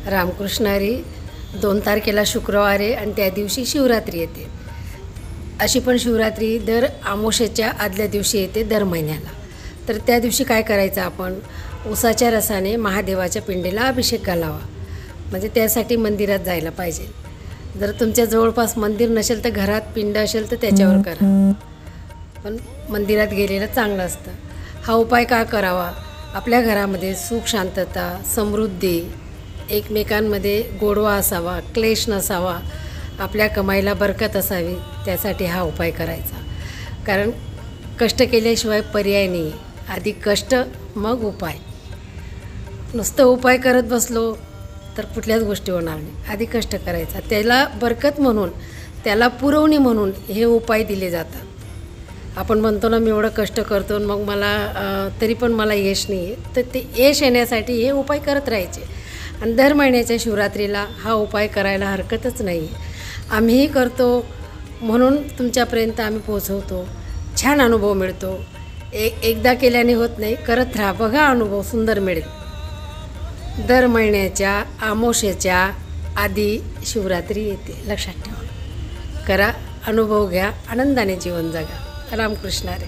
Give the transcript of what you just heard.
रामकृष्ण हरी 2 तारखेला शुक्रवार आहे आणि त्या दिवशी शिवरात्री येते. अशी पण शिवरात्री दर अमावस्येच्या आदल्या दिवशी येते दर महिन्याला. तर त्या दिवशी काय करायचं, आपण उसाच्या रसाने महादेवाच्या पिंडीला अभिषेक घालावा. म्हणजे त्यासाठी मंदिरात जायला पाहिजे. जर तुमच्या जवळपास मंदिर नसेल तर घरात पिंड असेल तर त्याच्यावर करा, पण मंदिरात गेलेलं चांगलं असतं. हा उपाय का करावा? आपल्या घरामध्ये सुख, शांतता, समृद्धी, एकमेकांमध्ये गोडवा असावा, क्लेश नसावा, आपल्या कमाईला बरकत असावी, त्यासाठी हा उपाय करायचा. कारण कष्ट केल्याशिवाय पर्याय नाही. आधी कष्ट मग उपाय. नुसतं उपाय करत बसलो तर कुठल्याच गोष्टी होणार नाही. आधी कष्ट करायचा, त्याला बरकत म्हणून, त्याला पुरवणी म्हणून हे उपाय दिले जातात. आपण म्हणतो ना, मी एवढं कष्ट करतो मग मला तरी पण मला यश नाही आहे, तर ते यश येण्यासाठी हे उपाय करत राहायचे. आणि दर महिन्याच्या शिवरात्रीला हा उपाय करायला हरकतच नाही. आम्हीही करतो म्हणून तुमच्यापर्यंत आम्ही पोहोचवतो. छान अनुभव मिळतो. एकदा केल्याने होत नाही, करत राहा, बघा अनुभव सुंदर मिळेल. दर महिन्याच्या अमावस्येच्या आधी शिवरात्री येते, लक्षात ठेवा. करा, अनुभव घ्या, आनंदाने जीवन जगा. रामकृष्ण हरी.